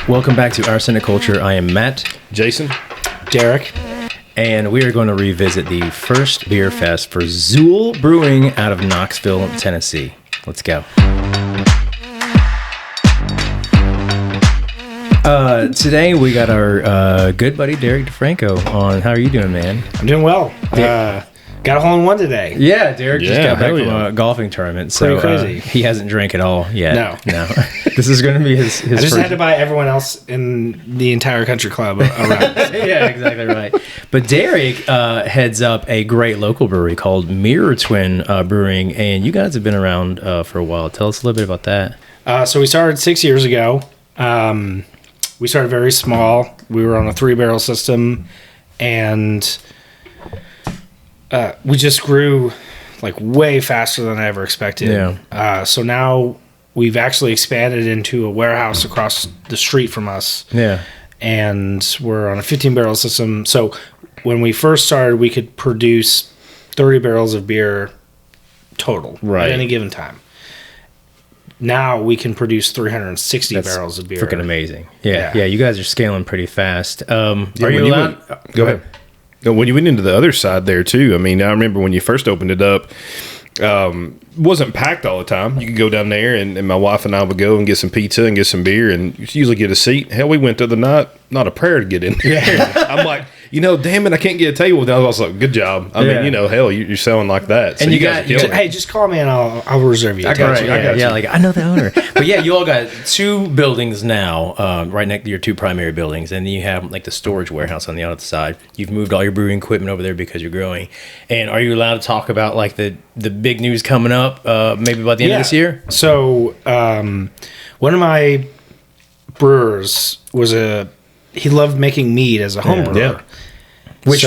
Welcome back to Our Cynic Culture. I am Matt. Jason. Derek. And we are going to revisit the first beer fest for Xul Brewing out of Knoxville, Tennessee. Let's go. Today we got our good buddy Derek DeFranco on. How are you doing, man? I'm doing well. Got a hole in one today. Yeah, Derek just got back from a golfing tournament, so crazy. He hasn't drank at all yet. No. This is going to be his I just first. had to buy everyone else in the entire country club around. Yeah, exactly right. But Derek heads up a great local brewery called Mirror Twin Brewing, and you guys have been around for a while. Tell us a little bit about that. So we started 6 years ago. We started very small. We were on a 3-barrel system, and we just grew like way faster than I ever expected. Yeah. So now we've actually expanded into a warehouse across the street from us. Yeah. And we're on a 15-barrel system. So when we first started, we could produce 30 barrels of beer total at any given time. Now we can produce 360 barrels of beer. Freaking amazing. Yeah. You guys are scaling pretty fast. Are you allowed? Go ahead. When you went into the other side there too, I mean, I remember when you first opened it up, wasn't packed all the time. You could go down there, and my wife and I would go and get some pizza and get some beer, and usually get a seat. Hell, we went through the night, not a prayer to get in there. I'm like, damn it, I can't get a table. I was like, good job. I mean, hell, you're selling like that. So and hey, just call me and I'll reserve you. I got you. Yeah, like I know the owner. But yeah, you all got 2 buildings now, right next to your 2 primary buildings, and then you have like the storage warehouse on the other side. You've moved all your brewing equipment over there because you're growing. And are you allowed to talk about like the big news coming up, maybe by the end of this year? So one of my brewers he loved making mead as a home brewer. Yeah. Which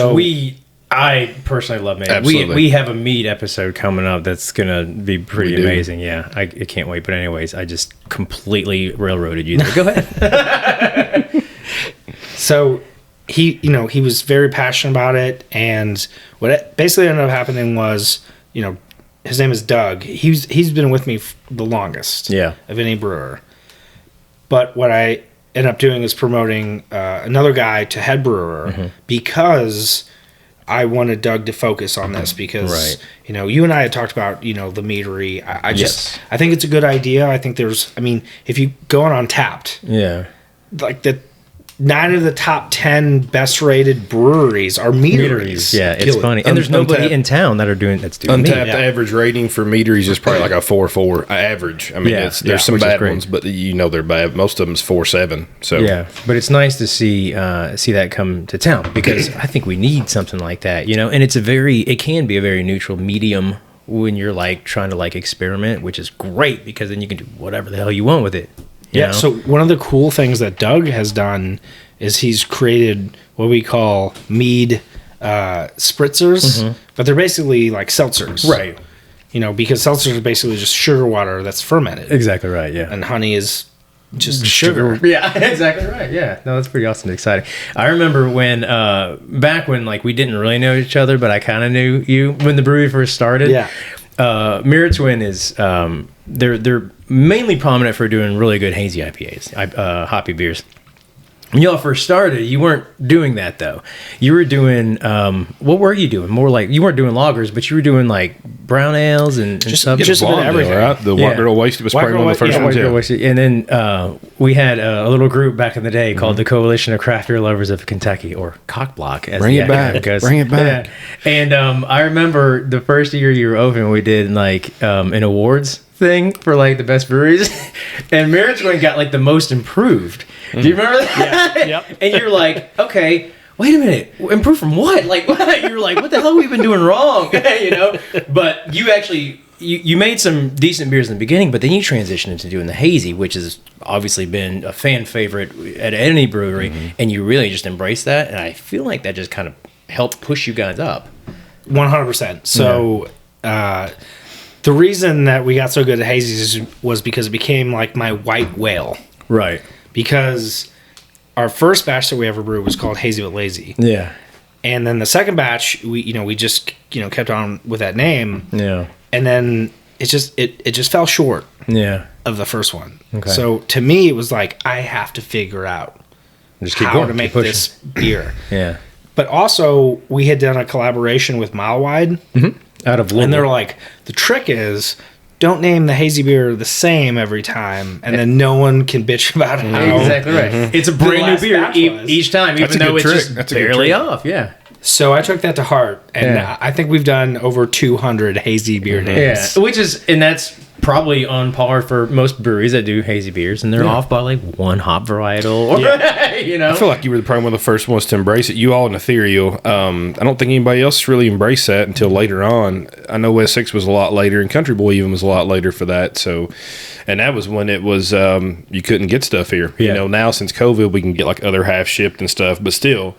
I personally love making. We have a mead episode coming up that's gonna be pretty amazing. Yeah, I can't wait. But anyways, I just completely railroaded you there. Go ahead. So he was very passionate about it, and what basically ended up happening was, his name is Doug. He's been with me the longest. Of any brewer. But what I ended up doing is promoting another guy to head brewer because I wanted Doug to focus on this because, you and I had talked about, the meadery. I think it's a good idea. I think if you go on Untappd, like 9 of the top 10 best rated breweries are meaderies. Yeah, it's funny. And there's nobody in town that's doing Untappd average rating for meaderies is probably like a 4.4 average. I mean, there's some bad ones, but they're bad. Most of them is 4.7. So but it's nice to see that come to town because I think we need something like that, and it can be a very neutral medium when you're like trying to like experiment, which is great because then you can do whatever the hell you want with it. You know? So one of the cool things that Doug has done is he's created what we call mead spritzers, but they're basically like seltzers. Right. Because seltzers are basically just sugar water that's fermented. Exactly right, yeah. And honey is just sugar. Yeah, exactly right, yeah. No, that's pretty awesome and exciting. I remember when, back when like we didn't really know each other, but I kind of knew you when the brewery first started. Yeah. Mirror Twin is they're mainly prominent for doing really good hazy IPAs, hoppy beers. When y'all first started, you weren't doing that though. You were doing what were you doing? More like you weren't doing lagers, but you were doing like brown ales and stuff. Just a bit of everything. Right? The White Girl Wasted was probably one of the first ones. Girl Wasted. And then we had a little group back in the day called the Coalition of Craft Beer Lovers of Kentucky, or Cock Block, as Bring it back. Bring it back. Yeah. And I remember the first year you were open, we did like an awards thing for like the best breweries, and Mirror Twin got like the most improved. Do you remember that? Yeah. Yep. And you're like, okay, wait a minute, improve from what? Like, you're like, what the hell have we been doing wrong? But you actually you made some decent beers in the beginning, but then you transitioned into doing the hazy, which has obviously been a fan favorite at any brewery, and you really just embraced that, and I feel like that just kind of helped push you guys up. 100%. So the reason that we got so good at hazies was because it became like my white whale. Right. Because our first batch that we ever brewed was called Hazy But Lazy. Yeah. And then the second batch, we just kept on with that name. Yeah. And then it just fell short Yeah. of the first one. Okay. So to me, it was like, I have to figure out Just keep how going, to keep make pushing. this beer. Yeah. But also, we had done a collaboration with Mile Wide, Out of Louisville. and they're like, the trick is, don't name the hazy beer the same every time, and then no one can bitch about how. Exactly right. It's a brand new last beer batch was. each time, That's even a though good it's trick. just That's a good barely trick. off. Yeah. So I took that to heart, and Yeah. I think we've done over 200 hazy beer names. Yeah. And that's probably on par for most breweries that do hazy beers, and they're off by like one hop varietal. Or, you know? I feel like you were probably one of the first ones to embrace it. You all in Ethereal. I don't think anybody else really embraced that until later on. I know West 6 was a lot later, and Country Boy even was a lot later for that. So, and that was when it was you couldn't get stuff here. Yeah. You know, now since COVID, we can get like other half shipped and stuff, but still.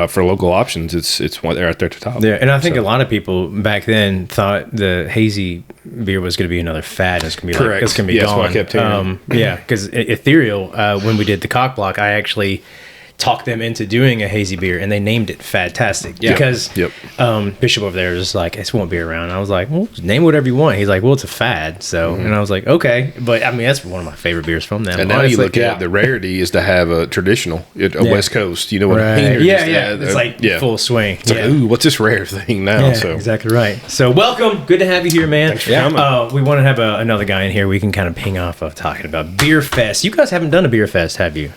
For local options, it's one right there at the top. Yeah, and I think a lot of people back then thought the hazy beer was going to be another fad. It's going to be Correct. like it's going to be Yeah, that's gone. what I kept hearing. Yeah, because Ethereal, when we did the cock block, I actually talked them into doing a hazy beer, and they named it Fantastic because Yep. Bishop over there was just like, "This won't be around." I was like, "Well, name whatever you want." He's like, "Well, it's a fad." So, and I was like, "Okay," but I mean, that's one of my favorite beers from them. And now you honestly. look at it, the rarity is to have a traditional, a West Coast. You know what I mean? Right. Or Yeah, just, yeah. It's like full swing. It's like, ooh, what's this rare thing now? Yeah, so exactly right. So welcome, good to have you here, man. Thanks for coming. We want to have another guy in here. We can kind of ping off of talking about Beer Fest. You guys haven't done a Beer Fest, have you?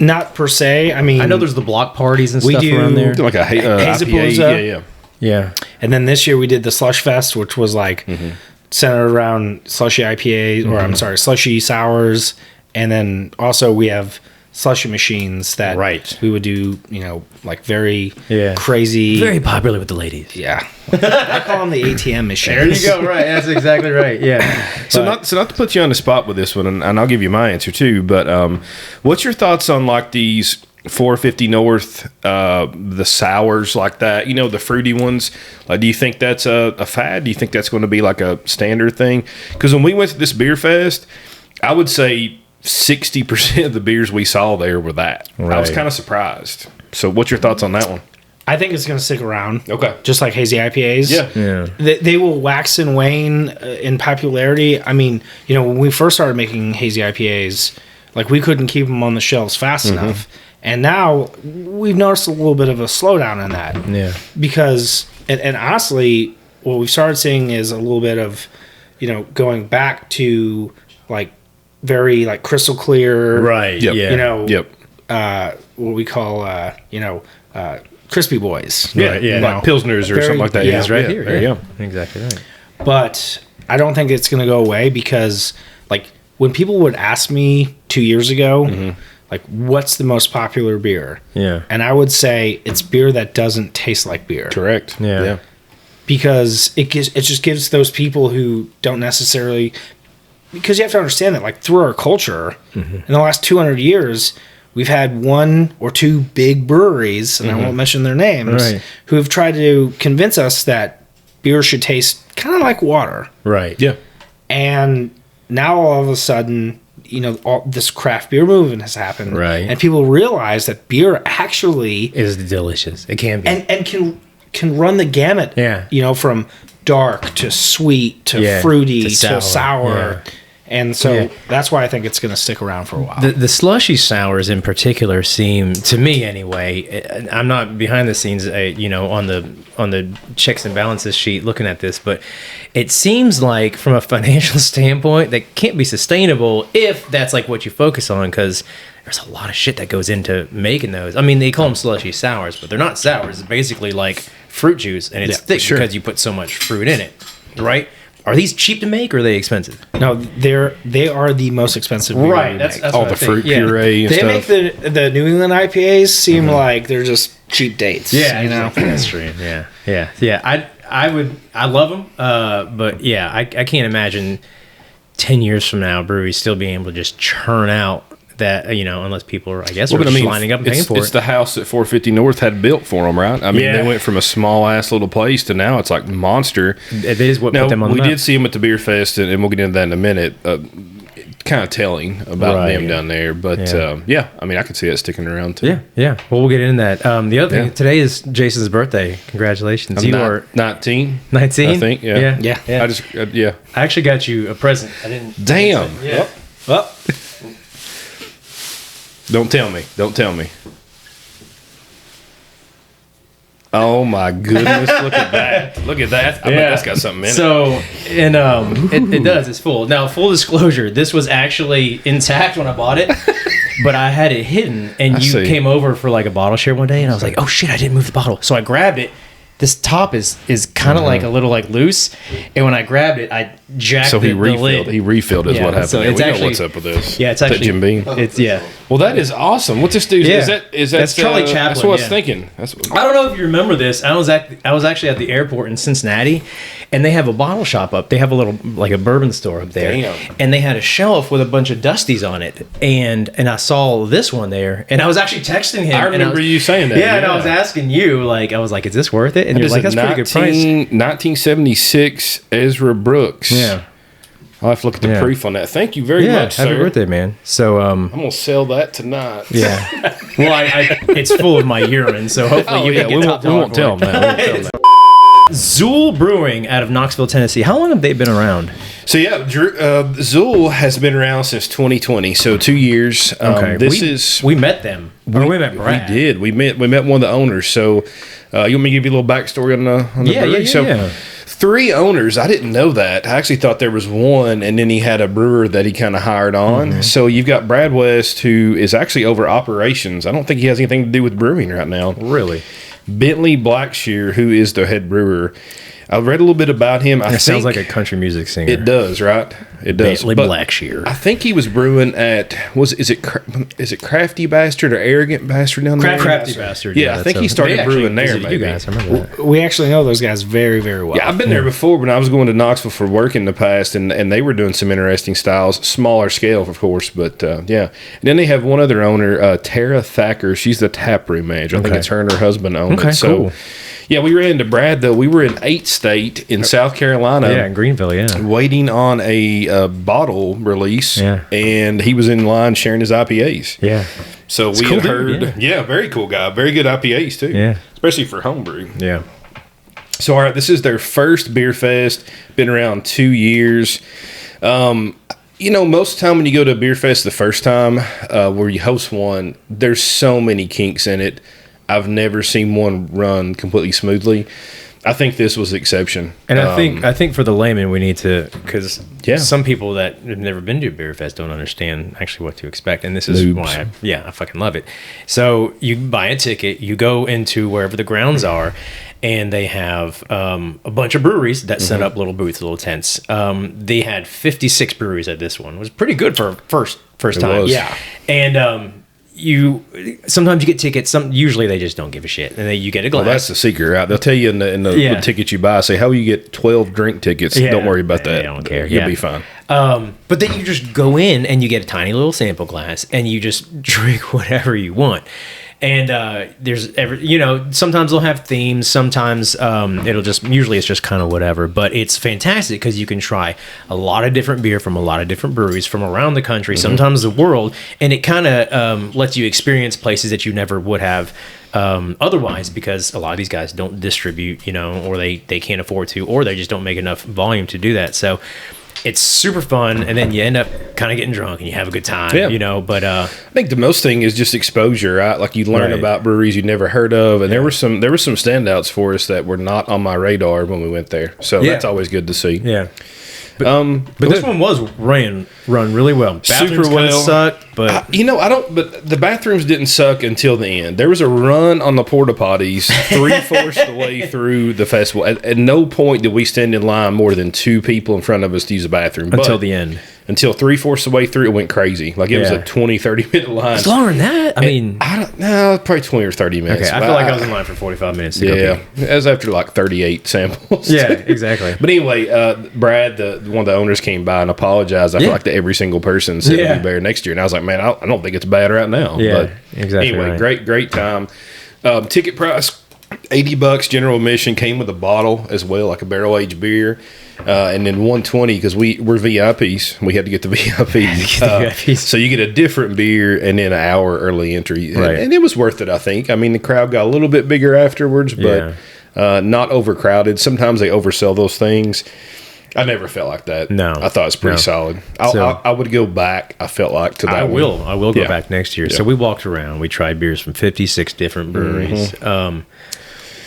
Not per se. I mean, I know there's the block parties and We stuff do- around there. like a Hazapalooza. IPA, yeah. Yeah, and then this year we did the Slush Fest, which was like centered around slushy IPA, or I'm sorry, slushy sours, and then also we have slushy machines that Right. we would do, like very Yeah. crazy. very popular with the ladies. Yeah. I call them the ATM machines. Right, that's exactly right. Yeah. So not to put you on the spot with this one, and I'll give you my answer too. But what's your thoughts on like these 450 North, the sours like that? You know, the fruity ones. Like, do you think that's a fad? Do you think that's going to be like a standard thing? Because when we went to this beer fest, I would say 60% of the beers we saw there were that. I was Right. kind of surprised. So, what's your thoughts on that one? I think it's going to stick around. Okay. Just like hazy IPAs. Yeah. They will wax and wane in popularity. I mean, when we first started making hazy IPAs, like we couldn't keep them on the shelves fast enough. And now we've noticed a little bit of a slowdown in that. Yeah. Because, and honestly, what we've started seeing is a little bit of, going back to like very like crystal clear. Right. Yep. Yeah. Yep. What we call, crispy boys. Yeah. Yeah. Like Pilsners or Very- something like that. yeah, It's right here. There yeah. you go. Exactly right. But I don't think it's going to go away because, like, when people would ask me 2 years ago, like, what's the most popular beer? Yeah. And I would say it's beer that doesn't taste like beer. Correct. Yeah. Because it just gives those people who don't necessarily, because you have to understand that, like, through our culture, in the last 200 years, we've had one or two big breweries, and I won't mention their names, Right. who have tried to convince us that beer should taste kind of like water. Right. Yeah. And now all of a sudden, all this craft beer movement has happened. Right. And people realize that beer actually It is delicious. It can be. and can run the gamut. Yeah. From dark to sweet to Yeah, fruity to to sour, sour. yeah. And so Yeah. that's why I think it's going to stick around for a while. The slushy sours in particular seem, to me anyway, I'm not behind the scenes, on the checks and balances sheet looking at this, but it seems like from a financial standpoint that can't be sustainable if that's like what you focus on, because there's a lot of shit that goes into making those. I mean, they call them slushy sours, but they're not sours. It's basically like fruit juice, and it's thick because you put so much fruit in it, right? Are these cheap to make or are they expensive? No, they are the most expensive beer we That's make. All what the I think. fruit Yeah. puree and They stuff. make the New England IPAs seem like they're just cheap dates. Yeah, that's true. Yeah. I love them, but yeah, I can't imagine 10 years from now breweries still being able to just churn out that, unless people are, I guess, Well, but lining up and paying for it's it. the house that 450 North had built for them, right? I mean, Yeah. they went from a small ass little place to now it's like monster. It is what Now, put them on we the map. did see them at the beer fest, and we'll get into that in a minute. kind of telling about them down there. But I mean, I could see that sticking around too. Yeah. Well, we'll get into that. The other thing, today is Jason's birthday. Congratulations. You are 19. 19? I think. Yeah. Yeah. I actually got you a present. I didn't. Damn. Yeah. Well. Don't tell me. Oh my goodness! Look at that! I bet that's got something in it. So, and it does. It's full. Now, full disclosure, this was actually intact when I bought it, but I had it hidden. And you came over for like a bottle share one day, and I was like, "Oh shit! I didn't move the bottle." So I grabbed it. This top is kind of like a little like loose, and when I grabbed it, I jacked the lid. He refilled is what happened. So it's know what's up with this. Yeah, it's actually Jim Beam. It's Well, that is awesome. What's this dude? Yeah. Is that That's Charlie Chaplin? That's what I was thinking. I don't know if you remember this. I was actually at the airport in Cincinnati, and they have a bottle shop up. They have a little like a bourbon store up there. Damn. And they had a shelf with a bunch of Dusties on it, and I saw this one there, and I was actually texting him. I remember you saying that. Yeah, and I was asking you, like, I was like, "Is this worth it?" And you're like, "That's pretty good price." 1976 Ezra Brooks. Yeah. I'll have to look at the proof on that. Thank you very much, sir. Happy birthday, man. So, I'm going to sell that tonight. Yeah. Well, it's full of my urine, so hopefully you can get top dollar. We won't tell them that. Xul Brewing out of Knoxville, Tennessee. How long have they been around? So, Xul has been around since 2020, so 2 years. Okay. We met them. We met Brad. We did. We met one of the owners. So, you want me to give you a little backstory on the brewery? Yeah. 3 owners. I didn't know that. I actually thought there was one, and then he had a brewer that he kind of hired on. Mm-hmm. So you've got Brad West, who is actually over operations. I don't think he has anything to do with brewing right now. Really? Bentley Blackshear, who is the head brewer. I read a little bit about him. It sounds like a country music singer. It does, right? It does. Bentley Blackshear. I think he was brewing at is it Crafty Bastard or Arrogant Bastard down there? Crafty Bastard. Yeah, I think he started brewing there. Maybe. You guys, I remember that. We actually know those guys very, very well. Yeah, I've been there before when I was going to Knoxville for work in the past, and they were doing some interesting styles, smaller scale, of course, but yeah. And then they have one other owner, Tara Thacker. She's the taproom manager. I think it's her and her husband own it. So, cool. Yeah, we ran into Brad, though. We were in 8th State in South Carolina. Yeah, in Greenville, waiting on a bottle release. Yeah. And he was in line sharing his IPAs. Yeah. So we had heard, very cool guy. Very good IPAs, too. Yeah. Especially for homebrew. Yeah. So, all right, this is their first beer fest. Been around 2 years. Most of the time when you go to a beer fest the first time, where you host one, there's so many kinks in it. I've never seen one run completely smoothly. I think this was the exception. And I think for the layman, we need to, because some people that have never been to a beer fest don't understand actually what to expect. And this is why I fucking love it. So you buy a ticket, you go into wherever the grounds are, and they have a bunch of breweries that set up little booths, little tents. They had 56 breweries at this one. It was pretty good for first time. Yeah. And sometimes you get tickets. Usually they just don't give a shit, and then you get a glass. Well, that's the secret, right? They'll tell you in the ticket you buy. Say, how will you get 12 drink tickets? Yeah. Don't worry about that. I don't care. You'll be fine. But then you just go in and you get a tiny little sample glass, and you just drink whatever you want. And sometimes they'll have themes. Sometimes usually it's just kind of whatever. But it's fantastic because you can try a lot of different beer from a lot of different breweries from around the country, sometimes the world. And it kind of lets you experience places that you never would have otherwise, because a lot of these guys don't distribute, or they can't afford to, or they just don't make enough volume to do that. So it's super fun, and then you end up kind of getting drunk and you have a good time, but I think the most thing is just exposure, right? Like you learn about breweries you never heard of, and there were some standouts for us that were not on my radar when we went there. So that's always good to see. Yeah. But this one was run really well. Bathrooms super well. Sucked, but But the bathrooms didn't suck until the end. There was a run on the porta potties 3/4 the way through the festival. At no point did we stand in line more than 2 people in front of us to use the bathroom until the end. Until 3/4 the way through, it went crazy. Like it was a 20-30 minute line. It's longer than that. I mean, I don't know, probably 20 or 30 minutes. Okay, I feel like I was in line for 45 minutes. To go it was after like 38 samples. Yeah, exactly. But anyway, Brad, one of the owners, came by and apologized. I feel like to every single person said it'll be better next year, and I was like, man, I don't think it's bad right now. Yeah, but exactly. Anyway, great time. Ticket price $80, general admission, came with a bottle as well, like a barrel aged beer. and then 120 because we're VIPs. We had to get the VIPs. So you get a different beer and then an hour early entry. Right. And it was worth it, I think. I mean, the crowd got a little bit bigger afterwards, but not overcrowded. Sometimes they oversell those things. I never felt like that. No. I thought it was pretty solid. I would go back, I felt like, to that I will go Yeah. back next year. Yeah. So we walked around. We tried beers from 56 different breweries.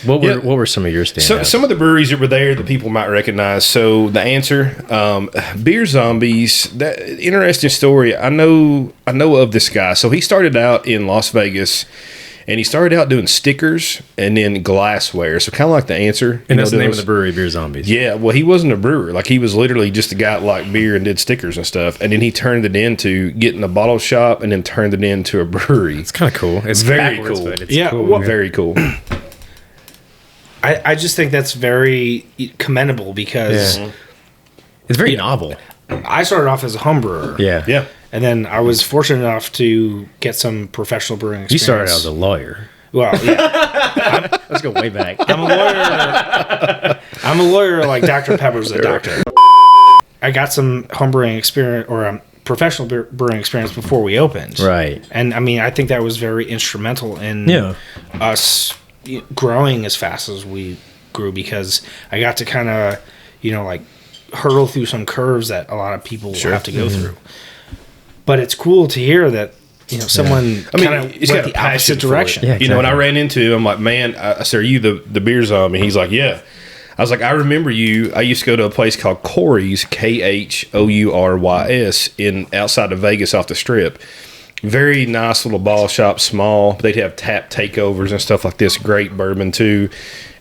What were some of your standouts? So, some of the breweries that were there that people might recognize. So the answer, Beer Zombies. That interesting story. I know of this guy. So he started out in Las Vegas, and he started out doing stickers and then glassware. So kind of like the answer. And that's the name of the brewery, Beer Zombies. Yeah. Well, he wasn't a brewer. Like he was literally just a guy that liked beer and did stickers and stuff. And then he turned it into getting a bottle shop and then turned it into a brewery. It's kind of cool. It's very backwards, cool. But it's cool. Well, very cool. I just think that's very commendable because it's very novel. I started off as a home brewer. Yeah. And then I was fortunate enough to get some professional brewing experience. You started out as a lawyer. Well, yeah. Let's go way back. I'm a lawyer like Dr. Pepper's a doctor. I got some home brewing experience or professional brewing experience before we opened. Right. And I mean, I think that was very instrumental in us growing as fast as we grew because I got to kind of, like hurdle through some curves that a lot of people have to go through. But it's cool to hear that, someone kind of went the opposite direction. Yeah, exactly. When I ran into him, I'm like, man, I said, are you the beer zombie? He's like, yeah. I was like, I remember you. I used to go to a place called Corey's, Khourys, outside of Vegas off the Strip. Very nice little ball shop, small. They'd have tap takeovers and stuff like this. Great bourbon too.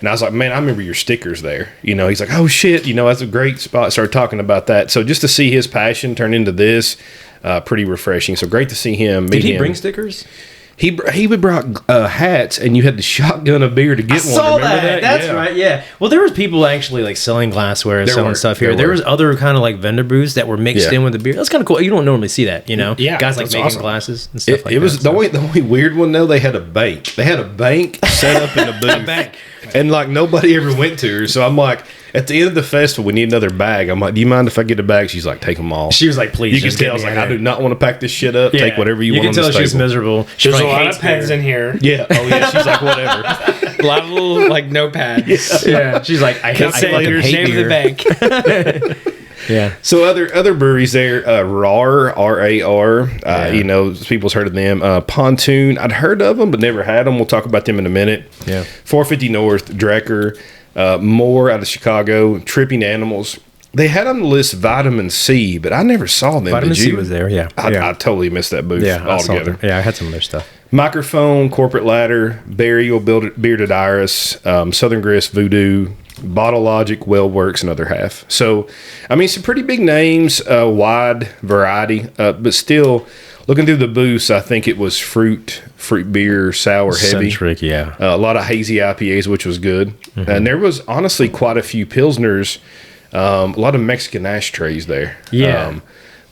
And I was like, man, I remember your stickers there. He's like, oh shit, that's a great spot. Started talking about that. So just to see his passion turn into this, pretty refreshing. So great to see him. Did he bring stickers? He would brought hats, and you had to shotgun a beer to get one. Saw that. That's right. Yeah. Well, there was people actually like selling glassware and selling stuff here. There was other kind of like vendor booths that were mixed in with the beer. That's kind of cool. You don't normally see that, Yeah, guys like making glasses and stuff like that. It was the only weird one though. They had a bank. They had a bank set up in a booth. And like nobody ever went to her. So I'm like, at the end of the festival, we need another bag. I'm like, do you mind if I get a bag? She's like, take them all. She was like, please. You can tell. I was like, I do not want to pack this shit up. Take whatever you want. You can tell she was miserable. There's a lot of pens in here. Yeah. Oh yeah. She's like, whatever. A lot of little like notepads. Yeah. She's like, I fucking hate name of the bank. Yeah. So other breweries there, RAR, R-A-R, people's heard of them. Pontoon, I'd heard of them, but never had them. We'll talk about them in a minute. Yeah. 450 North, Drecker, Moore out of Chicago, Tripping Animals. They had on the list Vitamin C, but I never saw them. Vitamin C was there, yeah. I totally missed that booth altogether. I had some of their stuff. Microphone, Corporate Ladder, Burial, Bearded Iris, Southern Grist, Voodoo, Bottle Logic, Wellworks, and Other Half. So, I mean, some pretty big names, wide variety, but still, looking through the booths, I think it was fruit beer, sour, heavy. Centric, yeah. A lot of hazy IPAs, which was good. Mm-hmm. And there was honestly quite a few Pilsners, a lot of Mexican ashtrays there. Yeah.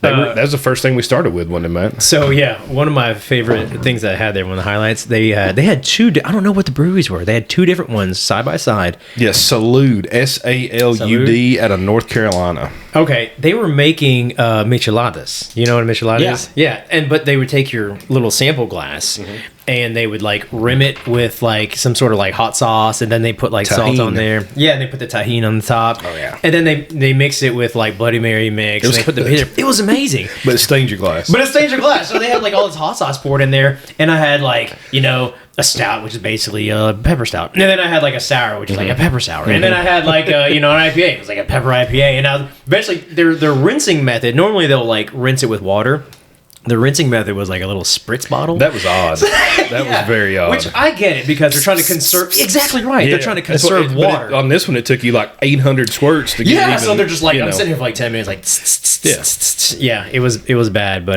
That was the first thing we started with, wasn't it, Matt? So yeah, one of my favorite things that I had there, one of the highlights, they had two. I don't know what the breweries were. They had two different ones side by side. Yes, Salud, Salud out of North Carolina. Okay, they were making micheladas. You know what a michelada is? Yeah, but they would take your little sample glass. Mm-hmm. And they would like rim it with like some sort of like hot sauce, and then they put like salt on there. Yeah, and they put the tahini on the top. Oh yeah. And then they mix it with like Bloody Mary mix. And they put the beer. It was amazing. But it stains your glass. So they had like all this hot sauce poured in there, and I had like a stout, which is basically a pepper stout, and then I had like a sour, which is like a pepper sour, and then I had like an IPA. It was like a pepper IPA, and now eventually their rinsing method. Normally they'll like rinse it with water. The rinsing method was like a little spritz bottle. That was odd. That was very odd. Which I get it because they're trying to conserve. Exactly right. Yeah. They're trying to conserve water. On this one, it took you like 800 squirts to get even. Yeah, so they're just like, I'm sitting here for like 10 minutes, like, yeah, it was bad, but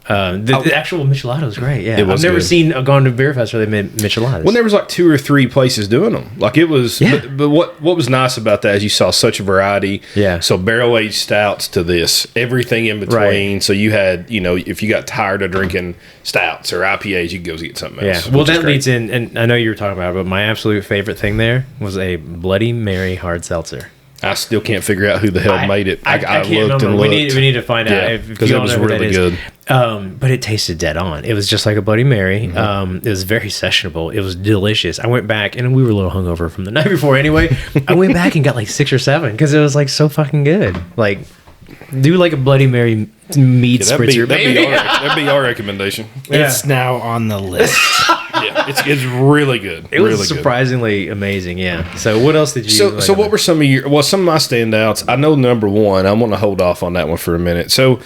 the actual michelada was great. Yeah, I've never gone to a beer fest where they made micheladas. Well, there was like 2 or 3 places doing them. Like it was, but what was nice about that is you saw such a variety. Yeah. So barrel aged stouts to this, everything in between. Right. So you had, if you got tired of drinking stouts or IPAs, you could go get something else. Yeah. Well, that leads in, and I know you were talking about it, but my absolute favorite thing there was a Bloody Mary hard seltzer. I still can't figure out who the hell made it. I can't looked remember. and looked. We need to find out because it was really good. But it tasted dead on. It was just like a Bloody Mary. It was very sessionable. It was delicious. I went back, and we were a little hungover from the night before anyway. I went back and got like 6 or 7 because it was like so fucking good. Like, do like a Bloody Mary mead spritzer. That'd be our recommendation. It's now on the list. Yeah, it's really good. It was surprisingly amazing. Yeah. So what else did you? So what were some of some of my standouts? I know number one. I'm going to hold off on that one for a minute. So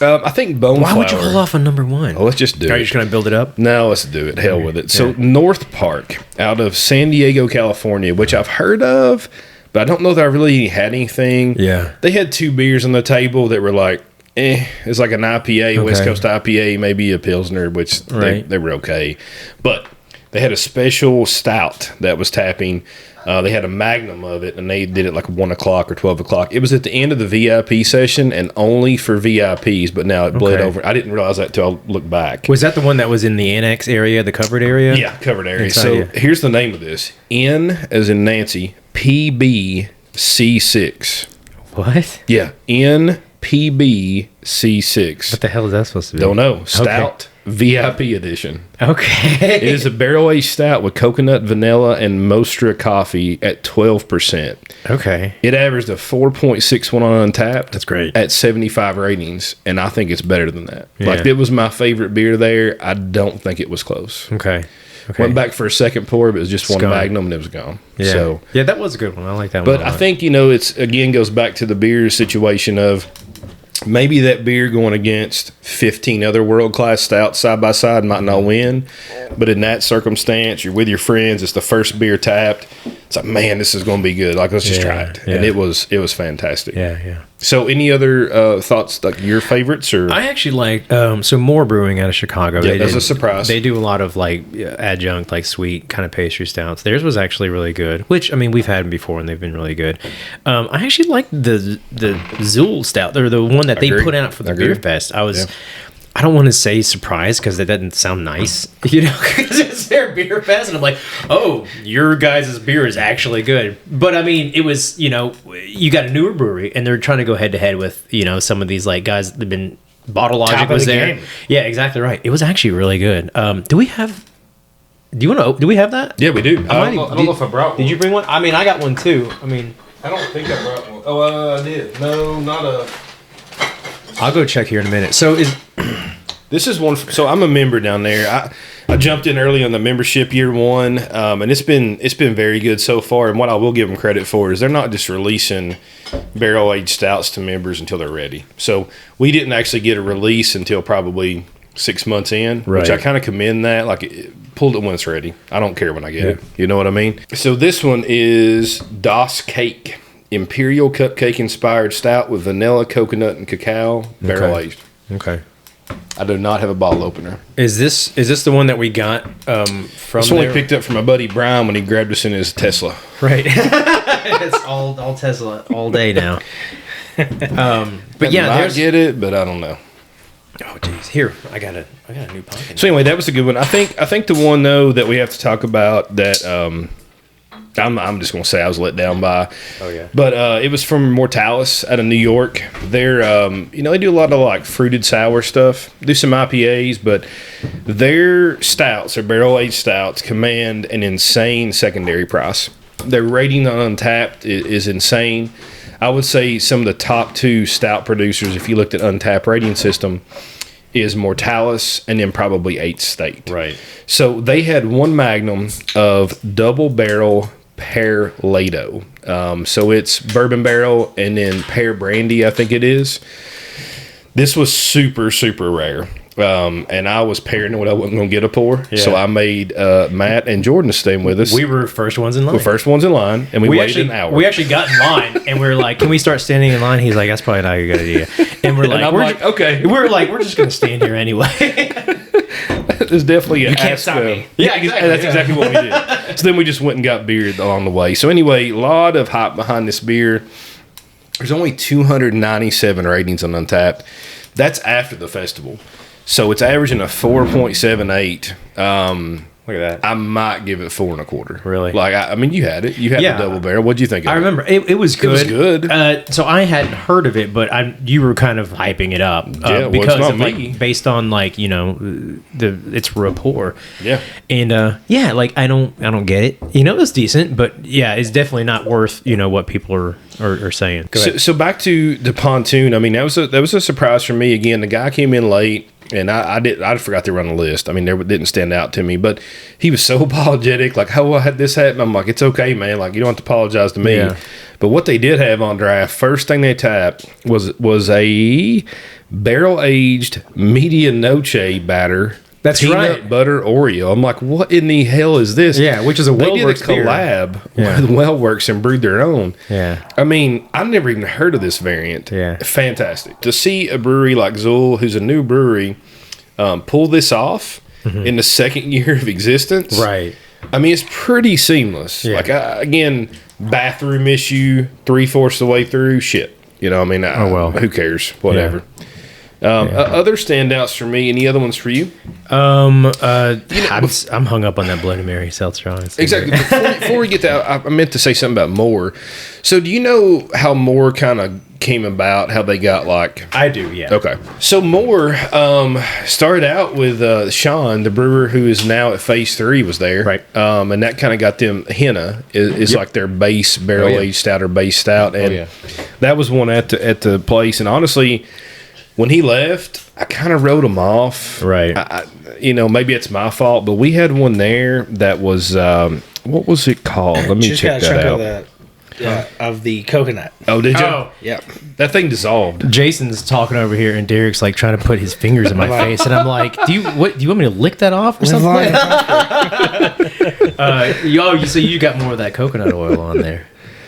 I think Boneflower. Why would you hold off on number one? Oh, let's just do it. Are you just going to build it up? No, let's do it. Hell with it. So North Park out of San Diego, California, which I've heard of, but I don't know that I really had anything. Yeah. They had 2 beers on the table that were like, it's like an IPA, West Coast IPA, maybe a Pilsner, which they were okay. But they had a special stout that was tapping. They had a Magnum of it, and they did it like 1 o'clock or 12 o'clock. It was at the end of the VIP session and only for VIPs, but now it bled over. I didn't realize that until I looked back. Was that the one that was in the annex area, the covered area? Yeah, covered area. Here's the name of this. N as in Nancy, PBC6. What? Yeah, NPBC6. What the hell is that supposed to be? Don't know. Stout VIP edition. Okay. It is a barrel-aged stout with coconut, vanilla, and Mostra coffee at 12%. Okay. It averaged a 4.61 on Untapped. That's great. At 75 ratings, and I think it's better than that. Yeah. Like, it was my favorite beer there. I don't think it was close. Okay. Went back for a second pour, but it was just one Magnum, and it was gone. Yeah. So, yeah, that was a good one. I like that one. But I think, it's, again, goes back to the beer situation of maybe that beer going against 15 other world-class stouts side by side might not win. But in that circumstance, you're with your friends, it's the first beer tapped. It's like, man, this is going to be good. Like, let's just try it. Yeah. And it was fantastic. Yeah. So any other thoughts, like your favorites? Or I actually like so More Brewing out of Chicago. Yeah, that's a surprise. They do a lot of like adjunct, like sweet kind of pastry stouts. Theirs was actually really good, which I mean we've had them before and they've been really good. I actually like the Xul stout. They're the one that they put out for the beer fest. I don't want to say surprised because that doesn't sound nice, because it's their beer fest, and I'm like, oh, your guys' beer is actually good. But I mean, it was, you got a newer brewery, and they're trying to go head to head with, some of these like guys that've been. Bottle Logic was there. Game. Yeah, exactly right. It was actually really good. Do we have that? Yeah, we do. I don't know if I brought one. Did you bring one? I mean, I got one too. I mean, I don't think I brought one. Oh, I did. No, not a. I'll go check here in a minute. So this is one. So I'm a member down there. I jumped in early on the membership year one, and it's been very good so far. And what I will give them credit for is they're not just releasing barrel aged stouts to members until they're ready. So we didn't actually get a release until probably 6 months in, which I kind of commend that. Like, pulled it when it's ready. I don't care when I get it. You know what I mean? So this one is Das Cake. Imperial cupcake inspired stout with vanilla, coconut, and cacao, barrel aged. Okay. I do not have a bottle opener. Is this the one that we got from? This one we picked up from my buddy Brian when he grabbed us in his Tesla. Right. It's all Tesla all day now. But yeah, I get it, but I don't know. Oh jeez, here I got a new pumpkin. So anyway, that was a good one. I think the one though that we have to talk about that. I'm just gonna say I was let down by. Oh yeah. But it was from Mortalis out of New York. They're they do a lot of like fruited sour stuff. Do some IPAs, but their stouts, their barrel aged stouts, command an insane secondary price. Their rating on Untapped is insane. I would say some of the top 2 stout producers, if you looked at Untapped rating system, is Mortalis and then probably 8th State. Right. So they had one Magnum of double barrel pear Lado. So it's bourbon barrel and then pear brandy, I think it is. This was super, super rare. And I was paranoid I wasn't going to get a pour. Yeah. So I made Matt and Jordan stay with us. We were first ones in line. We're first ones in line, and we waited an hour. We actually got in line, and we were like, can we start standing in line? He's like, that's probably not a good idea. And we're like, okay. We're like, we're just going to stand here anyway. There's definitely you can't stop me. Yeah, exactly. That's exactly what we did. So then we just went and got beer along the way. So anyway, a lot of hype behind this beer. There's only 297 ratings on Untapped. That's after the festival. So it's averaging a 4.78. Look at that. I might give it 4 1/4. Really? Like, I mean, you had it. You had the double barrel. What'd you think of it? I remember it was good. It was good. So I hadn't heard of it, but you were kind of hyping it up Yeah, because well, it's of not me. based on like its rapport. Yeah. And like I don't get it. It's decent, but yeah, it's definitely not worth what people are saying. So back to the pontoon. I mean, that was a surprise for me. Again, the guy came in late. And I forgot to run the list. I mean, there didn't stand out to me, but he was so apologetic. Like, I had this happen. I'm like, it's okay, man. Like, you don't have to apologize to me. Yeah. But what they did have on draft, first thing they tapped was a barrel aged media noche batter. That's peanut right. butter Oreo. I'm like, what in the hell is this? Yeah, which is a they did a Wellworks beer. collab with Wellworks and brewed their own. Yeah. I mean, I've never even heard of this variant. Yeah. Fantastic. To see a brewery like Xul, who's a new brewery, pull this off in the second year of existence. Right. I mean, it's pretty seamless. Yeah. Like, again, bathroom issue, 3/4 the way through, shit. Who cares? Whatever. Other standouts for me. Any other ones for you? I'm hung up on that Bloody Mary seltzer. Exactly. Before we get to that, I meant to say something about Moore. So, do you know how Moore kind of came about? How they got like? I do. Yeah. Okay. So Moore started out with Sean, the brewer who is now at Phase 3, was there. Right. And that kind of got them. Henna is like their base barrel aged stout or base stout, and that was one at the place. And honestly, when he left, I kind of wrote him off. Right. Maybe it's my fault, but we had one there that was, what was it called? Let me check that out. Of the coconut. Oh, did you? Oh, yeah. That thing dissolved. Jason's talking over here, and Derek's like trying to put his fingers in my face, and I'm like, "Do you want me to lick that off or something?" So you got more of that coconut oil on there.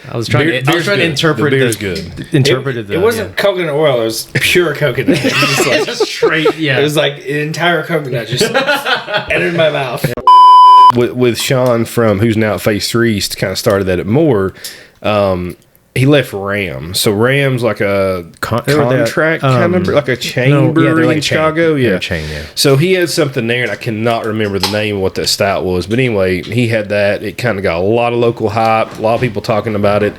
I was trying to interpret. The beer's good. It wasn't coconut oil. It was pure coconut. It was just just straight. Yeah. It was like an entire coconut just entered my mouth. With Sean from who's now at Phase 3, kind of started that at Moore. He left Ram. So Ram's like a contract kind of like a chain brewery in Chicago. Yeah, a chain. Yeah. So he had something there, and I cannot remember the name of what that stout was. But anyway, he had that. It kind of got a lot of local hype, a lot of people talking about it.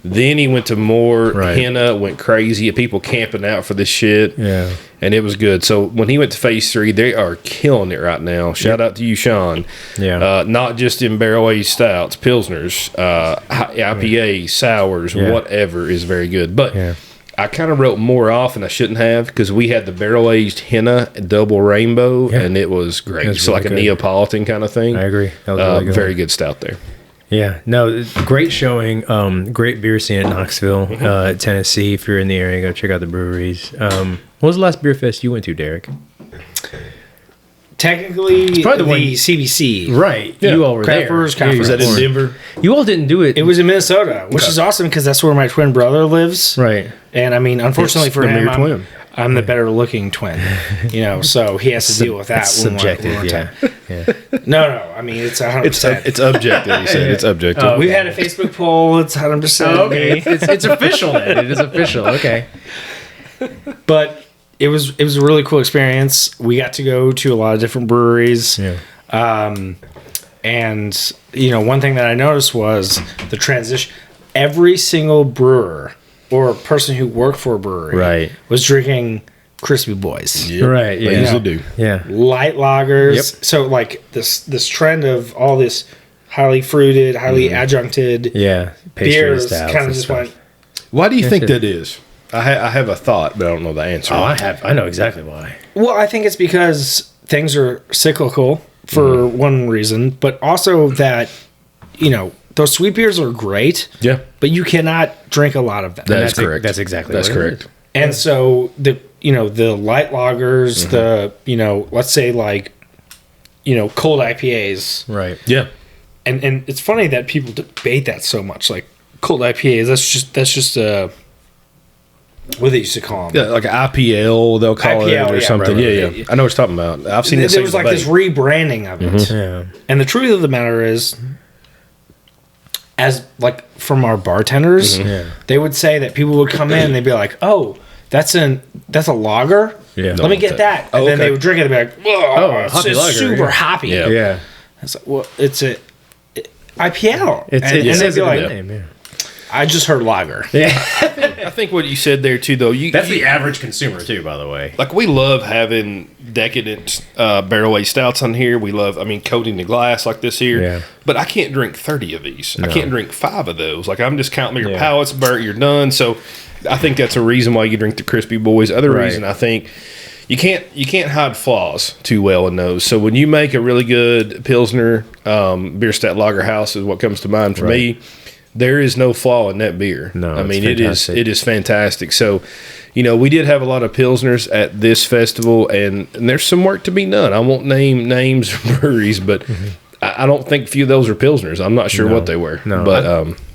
Then he went to Moore. Right. Henna went crazy. People camping out for this shit. Yeah. And it was good. So when he went to Phase 3, they are killing it right now. Shout out to you, Sean. Yeah. Not just in barrel aged stouts, pilsners, IPA, sours, whatever is very good. But I kind of wrote more off, and I shouldn't have, because we had the barrel aged Henna double rainbow, and it was great. It was so really like a good. Neapolitan kind of thing. I agree. That was really good. Very good stout there. Yeah, no, great showing. Great beer scene at Knoxville, Tennessee. If you're in the area, go check out the breweries. What was the last beer fest you went to, Derek? Technically, probably the CBC. Right. Yeah. You all were Craft there. Brewers Conference. Was that in Denver? You all didn't do it. It was in Minnesota, which is awesome because that's where my twin brother lives. right. And I mean, unfortunately for the him, Mirror Twin. I'm the better looking twin. So he has to deal with that. It's when subjective. we're No. I mean, it's 100%. It's objective, he said. It's objective. We've had a Facebook poll. It's 100%. Okay. it's official then. It is official. Okay. But it was a really cool experience. We got to go to a lot of different breweries. Yeah. And one thing that I noticed was the transition. Every single brewer or person who worked for a brewery was drinking Crispy Boys. Yep. Right. Yeah. They usually do. Yeah. Light lagers. Yep. So like this trend of all this highly fruited, highly adjuncted beers kind of just went. Why do you think that is? I have a thought, but I don't know the answer. I know exactly why. Well, I think it's because things are cyclical for one reason, but also that, those sweet beers are great. Yeah. But you cannot drink a lot of them. That's correct. That's exactly That's what it correct. is. And so the light lagers, the let's say like cold IPAs. Right. Yeah. And it's funny that people debate that so much. Like cold IPAs, that's just what they used to call them. Yeah, like an IPL, they'll call IPL, it or something. right. Yeah. I know what you're talking about. I've seen There was like this rebranding of it. Yeah. And the truth of the matter is, as like from our bartenders, they would say that people would come in and they'd be like, "Oh, that's a lager. Yeah. Let me get that." And then they would drink it and be like, "Oh, it's hoppy just lager, super yeah. hoppy." Yeah. Yeah. It's like, well, it's a IPL. It's and it they'd says be it in like, the name, yeah. I just heard lager. I think what you said there too, though, That's the average consumer too, by the way. like we love having decadent barrel aged stouts on here. We love, coating the glass like this here. Yeah. But I can't drink 30 of these. No. I can't drink 5 of those. Like I'm just counting your Yeah. palate's burnt, you're done. So I think that's a reason why you drink the Crispy Boys. Other Right. reason I think you can't hide flaws too well in those. So when you make a really good Pilsner beer stout lager house is what comes to mind for me. There is no flaw in that beer. No, I mean it's fantastic. it is fantastic. So, we did have a lot of Pilsners at this festival, and there's some work to be done. I won't name names of breweries, but I don't think a few of those are Pilsners. I'm not sure what they were. No, But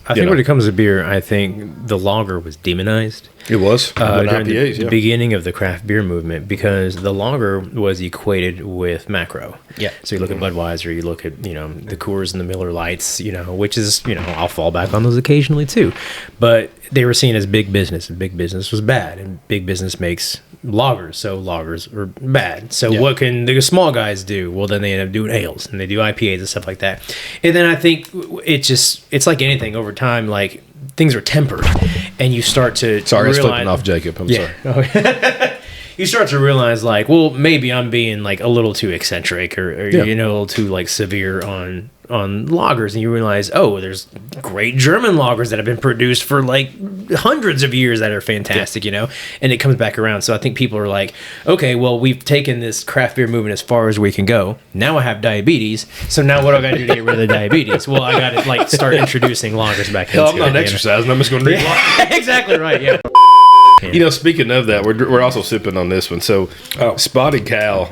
I think when it comes to beer, I think the lager was demonized. it was During IPAs, the beginning of the craft beer movement, because the lager was equated with macro. Yeah. So you look at Budweiser, you look at the Coors and the Miller Lights, which is I'll fall back on those occasionally too, but they were seen as big business, and big business was bad, and big business makes lagers, so lagers are bad. So what can the small guys do? Well, then they end up doing ales, and they do IPAs and stuff like that. And then I think it's like anything over time, like things are tempered, and you start to Sorry, I was realize, flipping off Jacob. I'm sorry. you start to realize like, well, maybe I'm being like a little too eccentric or a little too like severe on lagers, and you realize, oh, there's great German lagers that have been produced for like hundreds of years that are fantastic, and it comes back around. So I think people are like, okay, well, we've taken this craft beer movement as far as we can go. Now I have diabetes, so now what do I got to do to get rid of the diabetes? Well, I got to like start introducing lagers back. Hell, I'm into not it, exercising. I'm just going to drink lager. Exactly right. Yeah. Speaking of that, we're also sipping on this one. So, Spotted Cow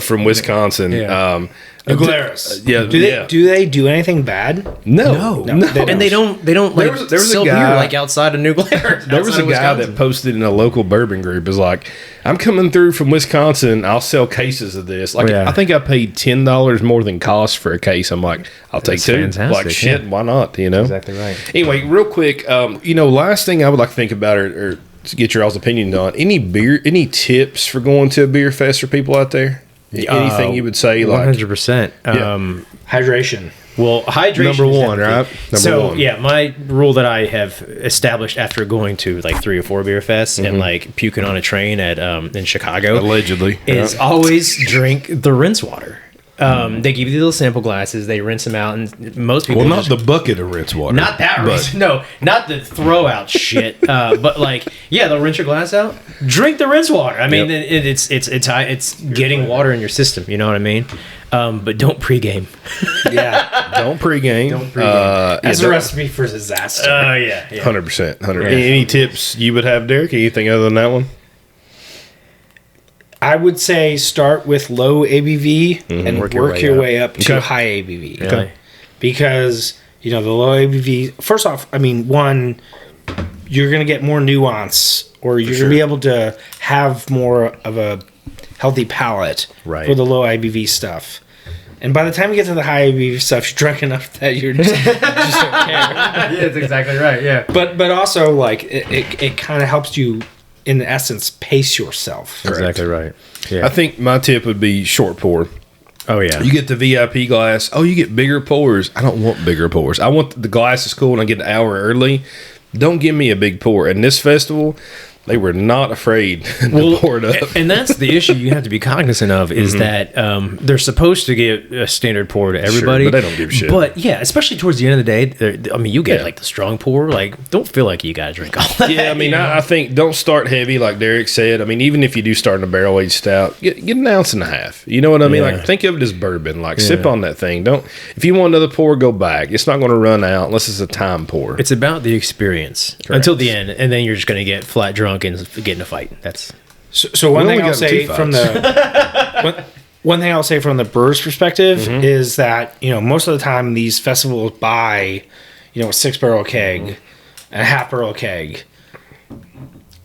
from Wisconsin. Yeah. Glarus. Yeah. Do they do anything bad? No. And they don't like There was a sell guy- beer like outside of New Glarus. There was a guy that posted in a local bourbon group is like, I'm coming through from Wisconsin. I'll sell cases of this. Like, Yeah. I think I paid $10 more than cost for a case. I'm like, I'll take That's two. fantastic, Like, shit, why not? Exactly right. Anyway, real quick, last thing I would like to think about or to get your all's opinion on any tips for going to a beer fest for people out there? Anything you would say? Like 100%. Hydration. Well, hydration Number is one, right? everything. Number one. Yeah, my rule that I have established after going to like 3 or 4 beer fests and like puking on a train at in Chicago allegedly is always drink the rinse water. They give you the little sample glasses. They rinse them out, and most people not the bucket of rinse water. not that but- rinse. No, not the throw out shit. But like, yeah, they'll rinse your glass out. Drink the rinse water. I mean, it's getting water in your system. You know what I mean? But don't pregame. Yeah. Don't pregame. Don't pregame. That's a recipe for disaster. Yeah. 100%. 100%. Yeah. Any tips you would have, Derek? Anything other than that one? I would say start with low ABV and work your way up to Okay. high ABV. Really? Because, the low ABV, first off, one, you're going to get more nuance, or you're going to be able to have more of a healthy palate Right. for the low ABV stuff. And by the time you get to the high ABV stuff, you're drunk enough that you're just don't care. Yeah, that's exactly right. Yeah. But also, like, it kind of helps you, in essence, pace yourself. Exactly right. Yeah. I think my tip would be short pour. Oh yeah. You get the VIP glass. Oh, you get bigger pours. I don't want bigger pours. I want the glass is cool and I get an hour early. Don't give me a big pour. And this festival, they were not afraid to pour it up. And that's the issue you have to be cognizant of is that they're supposed to give a standard pour to everybody. Sure, but they don't give a shit. But yeah, especially towards the end of the day, you get like the strong pour. Like, don't feel like you got to drink all that. Yeah, I think don't start heavy like Derek said. Even if you do start in a barrel aged stout, get an ounce and a half. You know what I mean? Yeah. Like think of it as bourbon. Like sip on that thing. Don't if you want another pour, go back. It's not going to run out unless it's a time pour. It's about the experience until the end, and then you're just going to get flat drunk and get in a fight. That's So one We thing only I'll got say two from fights. the one thing I'll say from the brewer's perspective is that most of the time these festivals buy a 6-barrel keg and a half-barrel keg,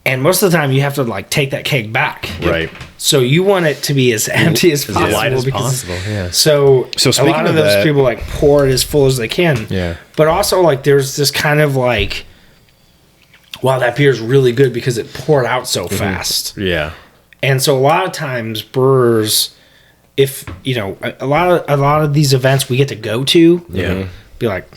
and most of the time you have to like take that keg back. Right. So you want it to be as empty as possible. light as because- possible, yeah. So a speaking lot of of those that- people like pour it as full as they can. Yeah. But also like there's this kind of like, wow, that beer is really good because it poured out so fast. yeah. And so a lot of times brewers if a lot of these events we get to go to, be like,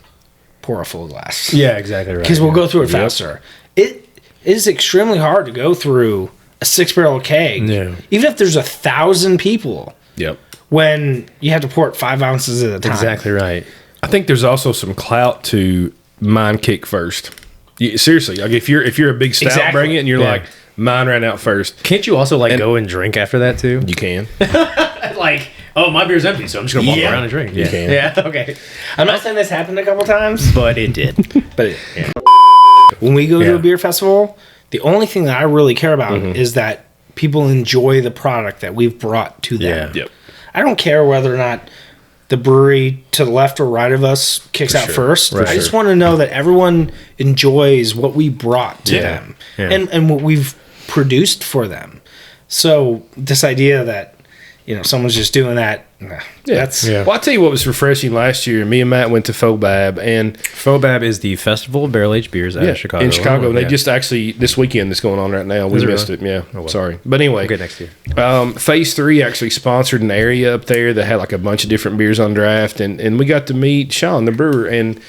pour a full glass. Yeah, exactly right. Because we'll go through it faster. It is extremely hard to go through a 6-barrel keg, even if there's 1,000 people. Yep. When you have to pour it 5 ounces at a time. Exactly right. I think there's also some clout to mine kick first. Seriously, like if you're a big stout, bring it, and you're like, mine ran out first. Can't you also go and drink after that too? You can. Like, oh, my beer's empty, so I'm just gonna walk around and drink. You can. Yeah. Okay. I'm not saying this happened a couple times, But it did. but when we go to a beer festival, the only thing that I really care about is that people enjoy the product that we've brought to them. Yep. I don't care whether or not the brewery to the left or right of us kicks out first. I just want to know that everyone enjoys what we brought to them and what we've produced for them. So this idea that someone's just doing that, that's... Well, I'll tell you what was refreshing last year. Me and Matt went to Fobab, and Fobab is the Festival of Barrel-Aged Beers out of Chicago. In Chicago. They just actually, this weekend that's going on right now. We missed it. Yeah. Oh, well. Sorry. But anyway. We'll get next year. Phase 3 actually sponsored an area up there that had like a bunch of different beers on draft, and we got to meet Sean, the brewer, and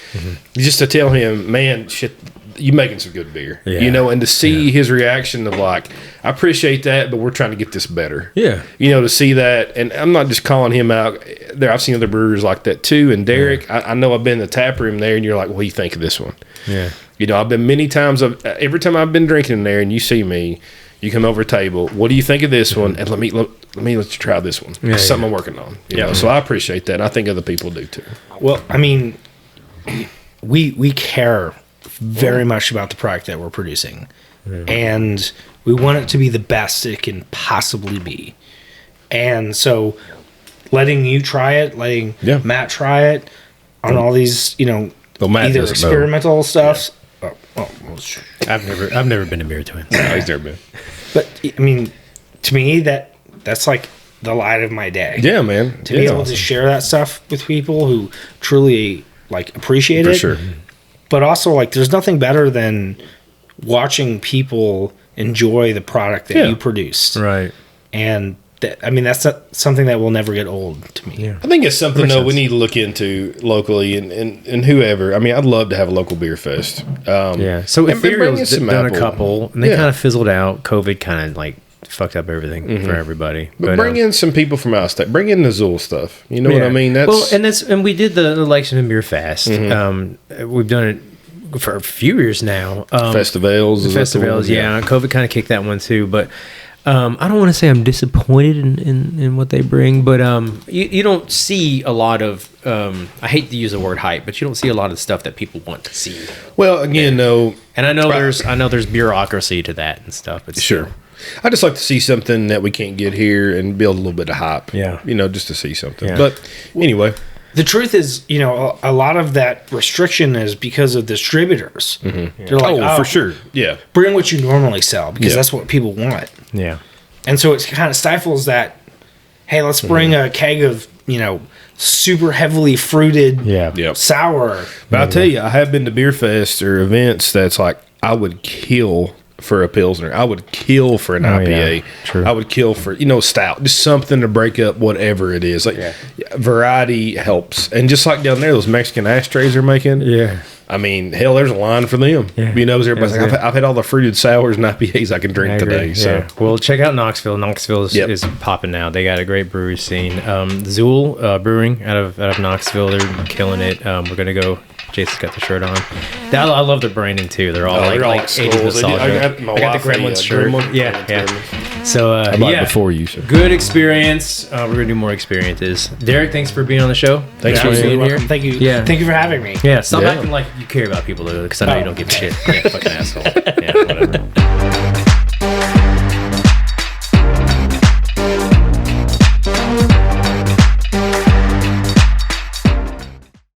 just to tell him, man, shit, you making some good beer, and to see his reaction of like, I appreciate that, but we're trying to get this better. Yeah. To see that, and I'm not just calling him out there. I've seen other brewers like that too. And Derek, I know I've been in the tap room there, and you're like, what do you think of this one? Yeah. I've been many times, every time I've been drinking in there and you see me, you come over a table, what do you think of this one? And let me let you try this one. It's something I'm working on. So I appreciate that. And I think other people do too. Well, I mean, we care very much about the product that we're producing, and we want it to be the best it can possibly be. And so letting you try it, letting Matt try it on all these, either experimental stuff. I've never been a Mirror Twin. No, he's never been. But I mean, to me, that's like the light of my day. Yeah, man. To be able to share that stuff with people who truly appreciate it. For sure. But also, there's nothing better than watching people enjoy the product that you produced. Right. And that's something that will never get old to me. Yeah. I think it's something, though, we need to look into locally and whoever. I mean, I'd love to have a local beer fest. So Ethereal's done a couple, and they kind of fizzled out. COVID kind of, fucked up everything for everybody. But bring in some people from out of state. Bring in the Xul stuff. You know what I mean? And we did the Lexington Beer Fest. We've done it for a few years now. Festivals. COVID kind of kicked that one too, but I don't want to say I'm disappointed in what they bring, but you don't see a lot of I hate to use the word hype, but you don't see a lot of stuff that people want to see. Well, again, no, and I know there's bureaucracy to that and stuff, but sure. I just like to see something that we can't get here and build a little bit of hype. Yeah. Just to see something. Yeah. But anyway. The truth is, a lot of that restriction is because of distributors. Mm-hmm. They're like, for sure. Yeah. Bring what you normally sell because that's what people want. Yeah. And so it kind of stifles that, hey, let's bring a keg of, super heavily fruited sour. But I'll tell you, I have been to beer fest or events that's like, I would kill for a Pilsner. I would kill for an IPA. Yeah. True. I would kill for, stout. Just something to break up whatever it is. Variety helps. And just like down there, those Mexican ashtrays are making. Yeah. I mean, hell, there's a line for them. Yeah. Everybody's like, I've had all the fruited sours and IPAs I can drink today. So, well, check out Knoxville. Knoxville is popping now. They got a great brewery scene. Xul Brewing out of Knoxville. They're killing it. We're gonna go. Jason's got the shirt on. I love their branding too. They're all like aged nostalgia. I got the Gremlins shirt. Yeah. So I bought it before you. So. Good experience. We're gonna do more experiences. Derek, thanks for being on the show. Thanks for being here. Thank you. Yeah. Thank you for having me. Yeah. Stop acting like you care about people, because I know you don't give a shit. Yeah, fucking asshole. Yeah, whatever.